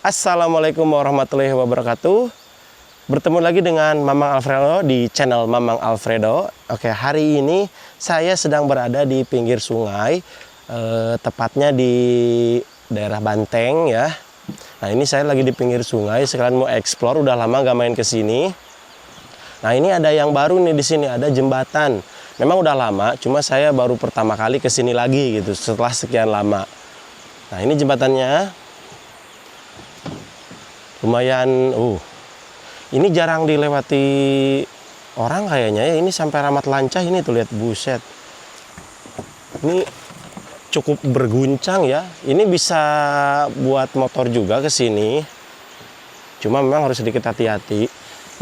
Assalamualaikum warahmatullahi wabarakatuh. Bertemu lagi dengan Mamang Alfredo di channel Mamang Alfredo. Oke, hari ini saya sedang berada di pinggir sungai, tepatnya di daerah Banteng ya. Nah, ini saya lagi di pinggir sungai, sekalian mau explore. Udah lama gak main ke sini. Nah, ini ada yang baru nih di sini, ada jembatan. Memang udah lama, cuma saya baru pertama kali ke sini lagi gitu setelah sekian lama. Nah, ini jembatannya. Lumayan, ini jarang dilewati orang kayaknya ya. Ini sampai Ramat Lancah ini tuh, lihat, buset. Ini cukup berguncang ya. Ini bisa buat motor juga ke sini. Cuma memang harus sedikit hati-hati.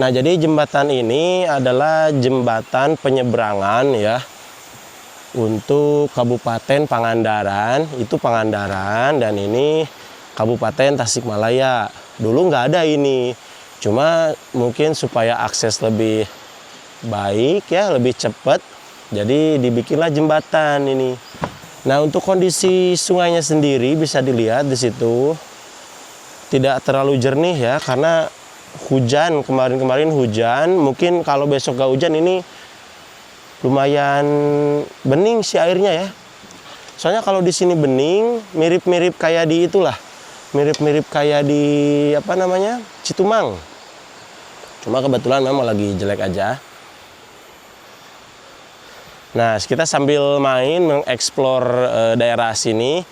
Nah, jadi jembatan ini adalah jembatan penyeberangan ya untuk Kabupaten Pangandaran. Itu Pangandaran, dan ini Kabupaten Tasikmalaya. Dulu nggak ada ini, cuma mungkin supaya akses lebih baik ya, lebih cepat, jadi dibikinlah jembatan ini. Nah, untuk kondisi sungainya sendiri bisa dilihat di situ tidak terlalu jernih ya, karena hujan kemarin hujan. Mungkin kalau besok nggak hujan ini lumayan bening sih airnya ya. Soalnya kalau di sini bening, mirip-mirip kayak di itulah. Mirip-mirip kayak di Citumang. Cuma kebetulan memang lagi jelek aja. Nah, kita sambil main mengeksplor daerah sini,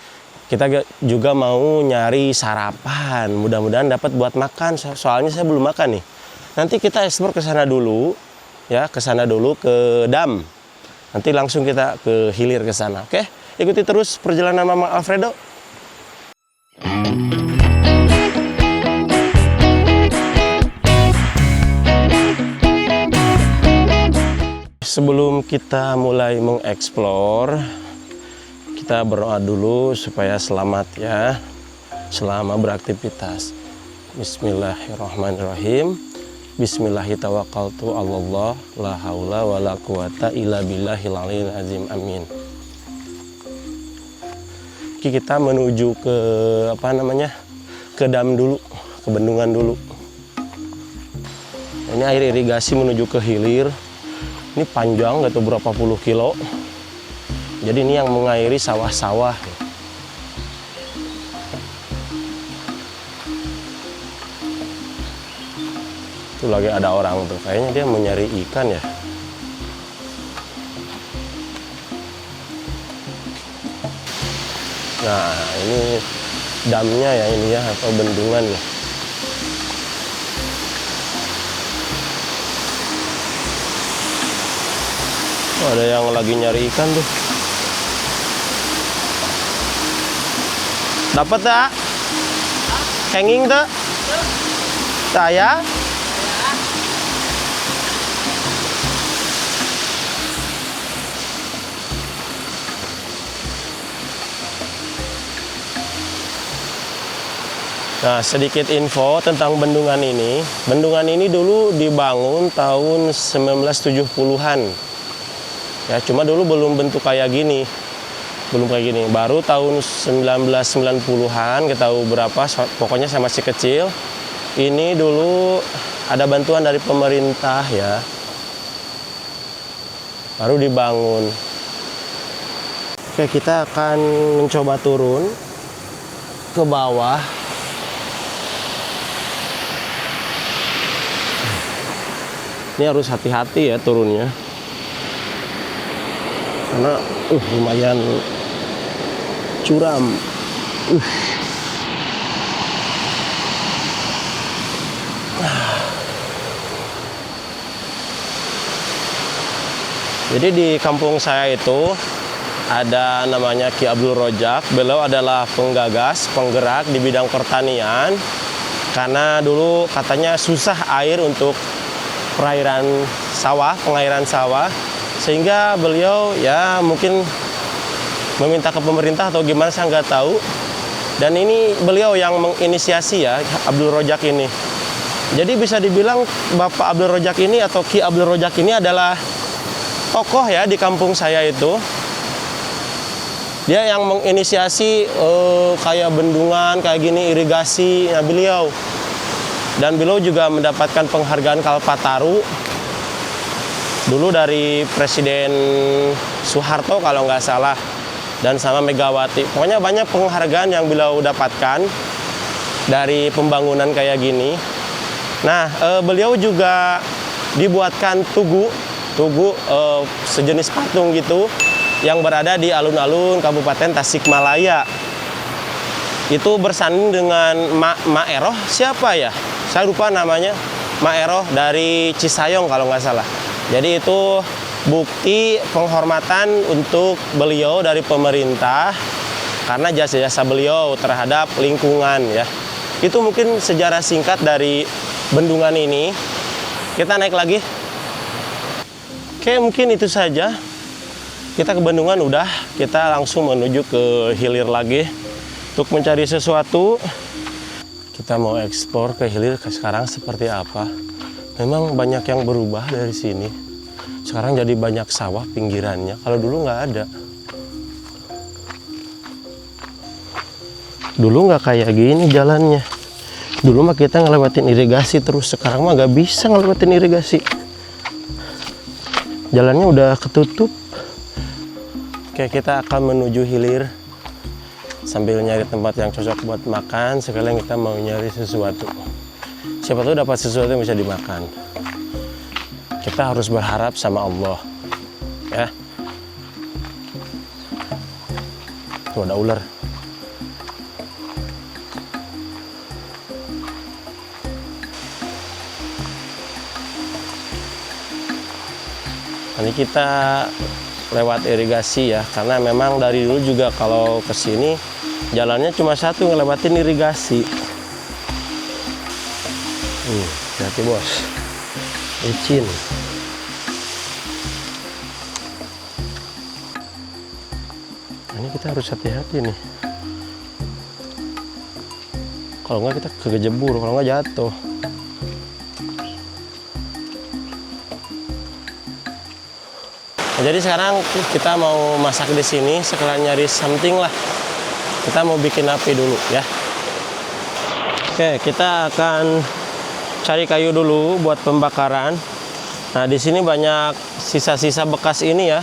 kita juga mau nyari sarapan. Mudah-mudahan dapat buat makan. Soalnya saya belum makan nih. Nanti kita eksplor ke sana dulu ya, ke sana dulu ke dam. Nanti langsung kita ke hilir ke sana. Oke? Ikuti terus perjalanan Mamang Alfredo. Sebelum kita mulai mengeksplor, kita berdoa dulu supaya selamat ya, selama beraktivitas. Bismillahirrahmanirrahim. Bismillahirrahmanirrahim. Allah la haula wa la quwata illa billahil aliyil azim. Amin. Kita menuju ke ke dam dulu, ke bendungan dulu. Ini air irigasi menuju ke hilir. Ini panjang, gak tahu berapa puluh kilo. Jadi ini yang mengairi sawah-sawah. Tuh lagi ada orang tuh, kayaknya dia mau nyari ikan ya. Nah, ini damnya ya ini ya, atau bendungan ya. Oh, ada yang lagi nyari ikan tuh. Dapat tak? Hanging tak? Saya? Nah, sedikit info tentang bendungan ini. Bendungan ini dulu dibangun tahun 1970-an. Ya, cuma dulu belum bentuk kayak gini. Belum kayak gini. Baru tahun 1990-an, kita tahu berapa, pokoknya saya masih kecil. Ini dulu ada bantuan dari pemerintah ya. Baru dibangun. Oke, kita akan mencoba turun ke bawah. Ini harus hati-hati ya turunnya. Karena lumayan curam. Jadi di kampung saya itu ada namanya Ki Abdul Rojak. Beliau adalah penggagas, penggerak di bidang pertanian. Karena dulu katanya susah air untuk perairan sawah, pengairan sawah. Sehingga beliau ya mungkin meminta ke pemerintah atau gimana, saya nggak tahu. Dan ini beliau yang menginisiasi ya, Abdul Rojak ini. Jadi bisa dibilang Bapak Abdul Rojak ini atau Ki Abdul Rojak ini adalah tokoh ya di kampung saya itu. Dia yang menginisiasi kayak bendungan, kayak gini, irigasi, ya beliau. Dan beliau juga mendapatkan penghargaan Kalpataru dulu dari Presiden Soeharto kalau nggak salah, dan sama Megawati. Pokoknya banyak penghargaan yang beliau dapatkan dari pembangunan kayak gini. Nah, beliau juga dibuatkan tugu sejenis patung gitu yang berada di alun-alun Kabupaten Tasikmalaya. Itu bersanding dengan Ma Eroh, siapa ya? Saya lupa namanya. Ma Eroh dari Cisayong kalau nggak salah. Jadi itu bukti penghormatan untuk beliau dari pemerintah karena jasa-jasa beliau terhadap lingkungan ya. Itu mungkin sejarah singkat dari bendungan ini. Kita naik lagi. Oke, mungkin itu saja. Kita ke bendungan udah, kita langsung menuju ke hilir lagi untuk mencari sesuatu. Kita mau eksplor ke hilir sekarang seperti apa. Memang banyak yang berubah dari sini. Sekarang jadi banyak sawah pinggirannya. Kalau dulu nggak ada. Dulu nggak kayak gini jalannya. Dulu mah kita ngelewatin irigasi terus. Sekarang mah nggak bisa ngelewatin irigasi. Jalannya udah ketutup. Oke, kita akan menuju hilir sambil nyari tempat yang cocok buat makan. Sekalian kita mau nyari sesuatu. Siapa tahu dapat sesuatu yang bisa dimakan. Kita harus berharap sama Allah. Ya. Tuh ada ular. Ini kita lewat irigasi ya, karena memang dari dulu juga kalau ke sini jalannya cuma satu, ngelewatin irigasi. Hati bos, licin. Ini kita harus hati-hati nih. Kalau nggak kita kejebur, kalau nggak jatuh. Nah, jadi sekarang kita mau masak di sini, sekalian nyari something lah. Kita mau bikin api dulu ya. Oke, kita akan cari kayu dulu buat pembakaran. Nah, di sini banyak sisa-sisa bekas ini ya.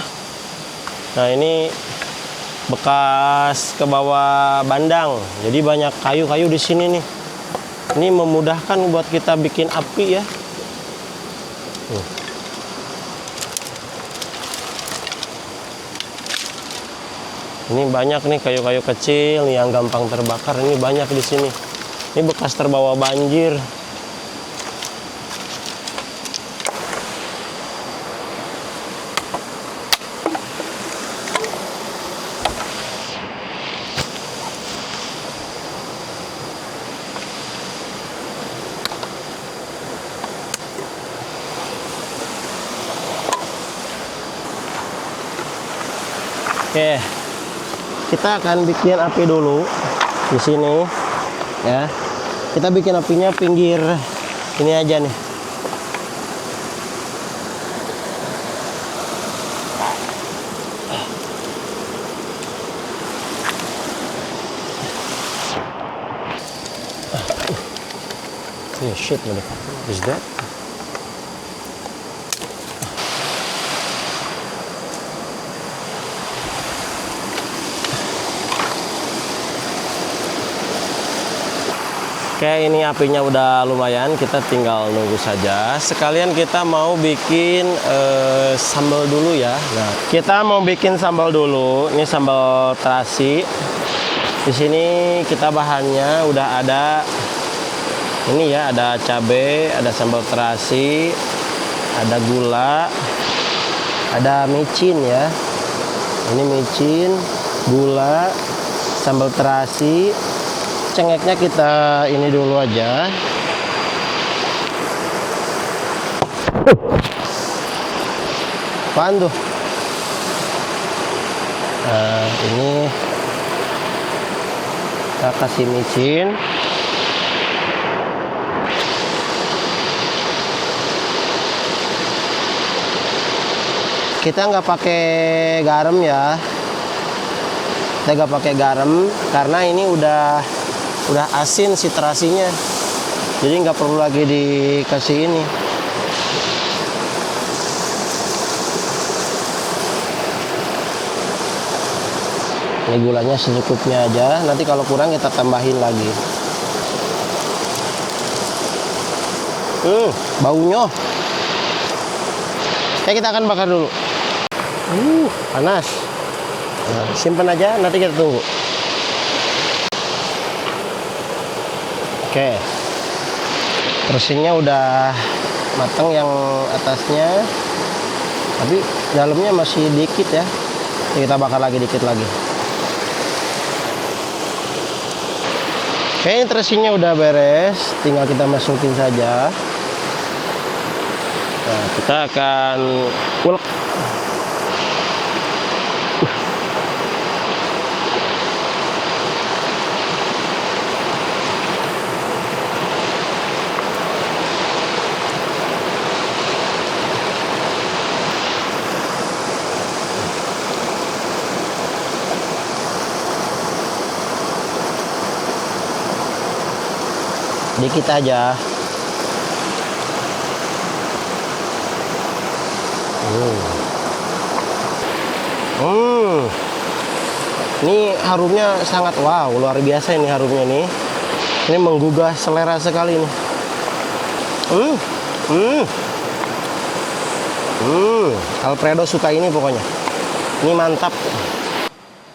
Nah, ini bekas ke bawah bandang. Jadi banyak kayu-kayu di sini nih. Ini memudahkan buat kita bikin api ya. Ini banyak nih kayu-kayu kecil nih yang gampang terbakar. Ini banyak di sini. Ini bekas terbawa banjir. Oke. Kita akan bikin api dulu di sini ya. Kita bikin apinya pinggir ini aja nih. Oh shit, motherfucker. Is that? Oke, ini apinya udah lumayan, kita tinggal nunggu saja. Sekalian kita mau bikin sambal dulu ya. Nah, kita mau bikin sambal dulu. Ini sambal terasi. Di sini kita bahannya udah ada. Ini ya, ada cabai, ada sambal terasi, ada gula, ada micin ya. Ini micin, gula, sambal terasi. Cengeknya kita ini dulu aja. Apaan tuh? Nah, ini kita kasih micin. Kita nggak pakai garam ya. Kita gak pakai garam karena ini udah asin si terasinya. Jadi nggak perlu lagi dikasih ini. Ini gulanya secukupnya aja. Nanti kalau kurang kita tambahin lagi. Baunya. Oke, kita akan bakar dulu. Panas. Nah, simpan aja, nanti kita tunggu. Oke. Terusnya udah matang yang atasnya. Tapi dalamnya masih dikit ya. Kita bakar lagi dikit lagi. Oke, terusnya udah beres, tinggal kita masukin saja. Nah, kita akan ulek. Dikit aja. Ini harumnya sangat wow, luar biasa ini harumnya nih. Ini menggugah selera sekali nih. Alfredo suka ini pokoknya. Ini mantap.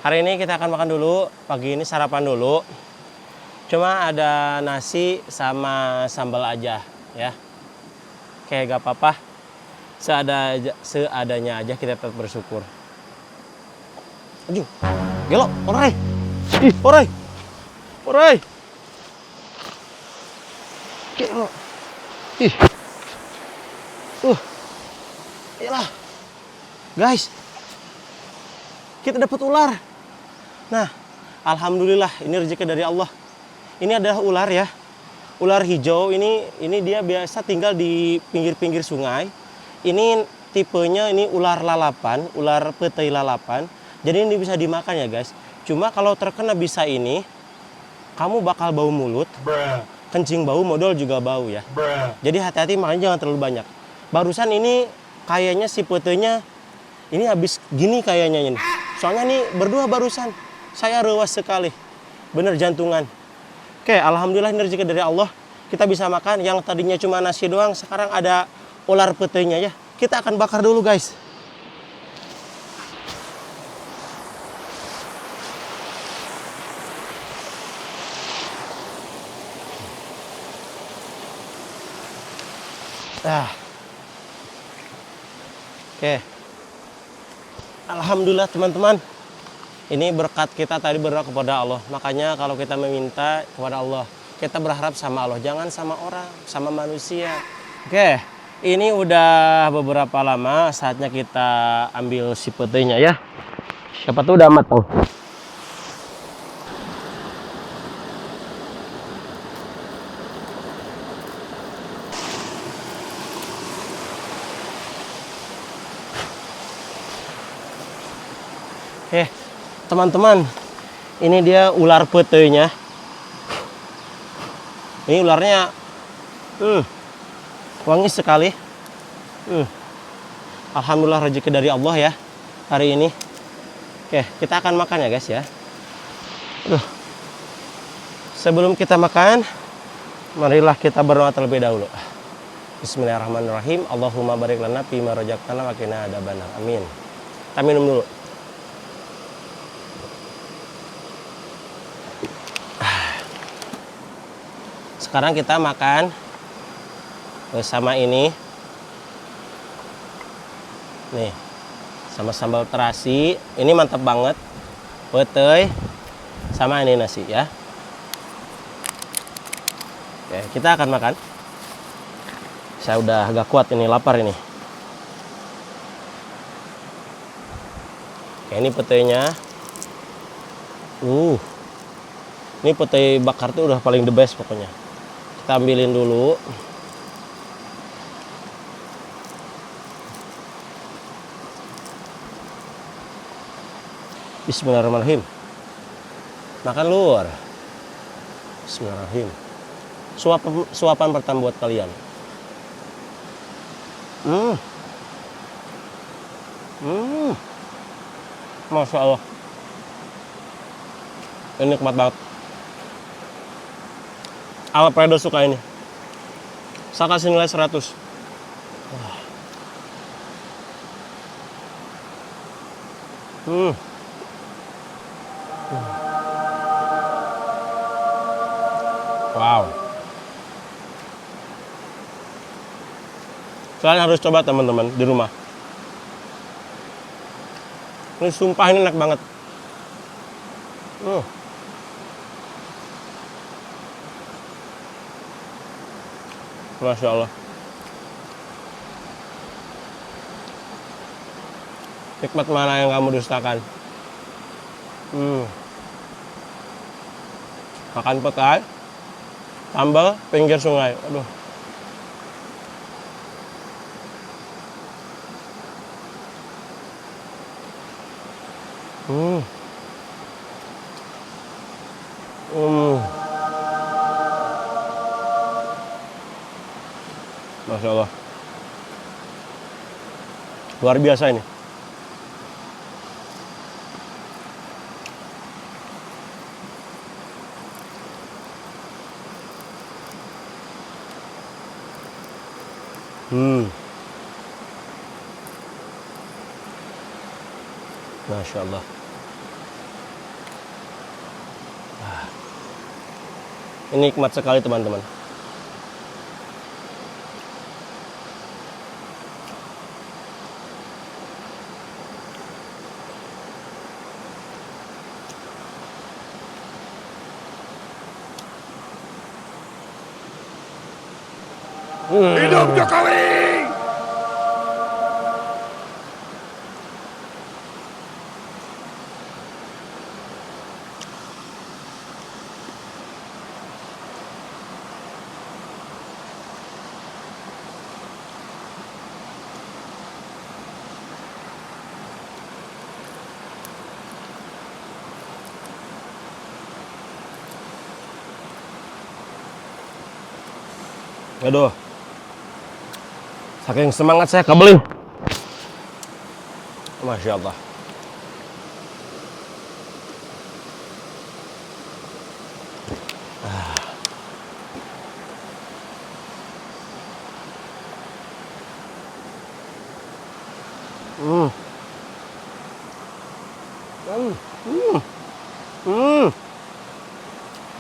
Hari ini kita akan makan dulu. Pagi ini sarapan dulu. Cuma ada nasi sama sambal aja ya. Kayak gak apa-apa. Seadanya aja kita tetap bersyukur. Anjing. Gelo, orai. Ih, orai. Orai. Gelo. Ih. Iyalah. Guys. Kita dapat ular. Nah, alhamdulillah ini rezeki dari Allah. Ini adalah ular ya, ular hijau. Ini dia biasa tinggal di pinggir-pinggir sungai. Ini tipenya ini ular lalapan, ular petai lalapan. Jadi ini bisa dimakan ya guys. Cuma kalau terkena bisa ini, kamu bakal bau mulut, kencing bau, modal juga bau ya. Jadi hati-hati makanya jangan terlalu banyak. Barusan ini kayaknya si petainya ini habis gini kayaknya ini. Soalnya ini berdua barusan, saya rewas sekali, bener jantungan. Oke, alhamdulillah ini rezeki dari Allah. Kita bisa makan. Yang tadinya cuma nasi doang, sekarang ada ular petainya ya. Kita akan bakar dulu guys. Oke. Alhamdulillah teman-teman. Ini berkat kita tadi berdoa kepada Allah. Makanya kalau kita meminta kepada Allah, kita berharap sama Allah, jangan sama orang, sama manusia. Oke, ini udah beberapa lama, saatnya kita ambil si petainya ya. Siapa tuh udah matang. Teman-teman, ini dia ular petainya. Ini ularnya wangi sekali. Alhamdulillah rezeki dari Allah ya hari ini. Oke, kita akan makan ya guys ya. Sebelum kita makan, marilah kita berdoa terlebih dahulu. Bismillahirrahmanirrahim. Allahumma barik lana fima razaqtana wa qina adzabannar. Amin. Kita minum dulu. Sekarang kita makan bersama ini. Nih, sama sambal terasi. Ini mantap banget. Petai sama ini nasi ya. Oke, kita akan makan. Saya udah agak kuat ini, lapar ini. Oke, ini petainya. Ini petai bakar tuh udah paling the best pokoknya. Kita ambilin dulu. Bismillahirrahmanirrahim. Makan lur. Bismillahirrahmanirrahim. Suapan pertama buat kalian. Masya Allah. Ini nikmat banget. Alfredo suka ini. Saya kasih nilai 100. Wow. Kalian harus coba teman-teman di rumah. Ini sumpah ini enak banget. Masya Allah. Nikmat mana yang kamu dustakan? Makan petai, sambal pinggir sungai. Aduh. Masya Allah. Luar biasa ini. Masya Allah. Ini nikmat sekali teman-teman. Hidup Jokowi! Aduh. Saking semangat saya kebeling. Masya Allah.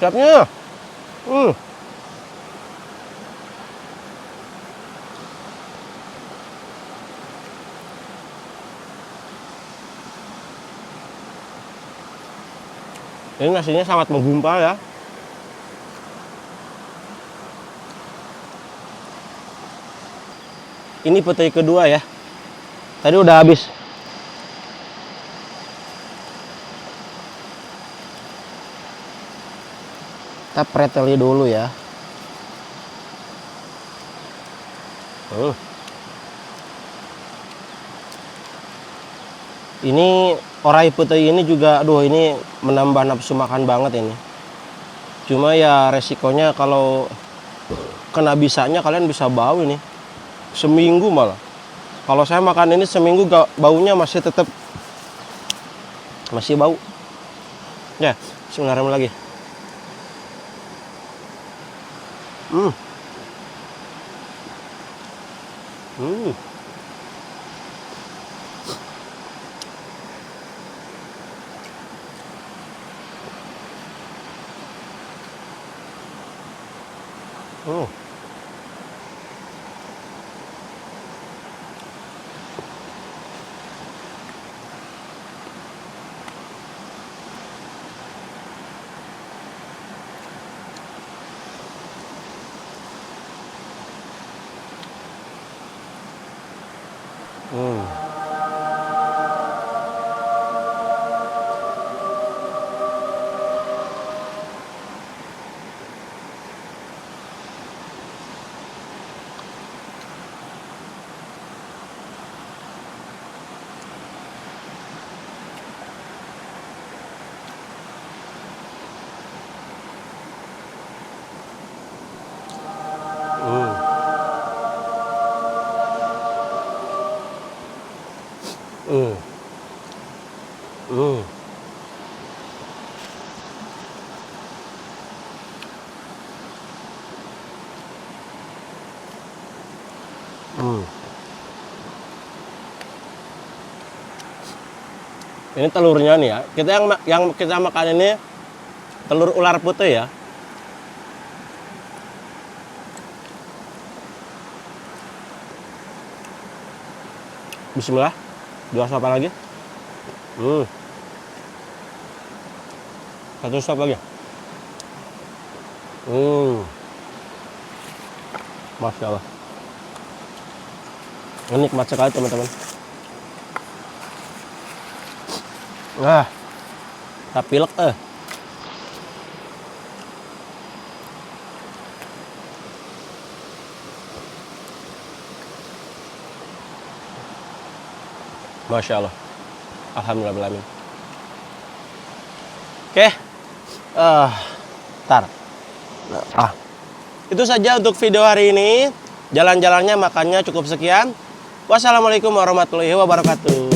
Siapnya. Ini nasinya sangat menggumpal ya. Ini petai kedua ya. Tadi udah habis. Kita preteli dulu ya. Ini orai petai ini juga, aduh ini menambah nafsu makan banget ini. Cuma ya resikonya kalau kena bisanya kalian bisa bau ini. Seminggu malah. Kalau saya makan ini seminggu baunya masih tetap masih bau. Ya, bismillahirrahmanirrahim lagi. Ini telurnya nih ya. Kita yang kita makan ini telur ular putih ya. Bismillah. Dua sop lagi. Satu sop lagi. Masya Allah. Ini nikmat sekali teman-teman. Tak pilek Masya Allah. Alhamdulillah. Oke. Tar. Itu saja untuk video hari ini. Jalan-jalannya, makannya cukup sekian. Wassalamualaikum warahmatullahi wabarakatuh.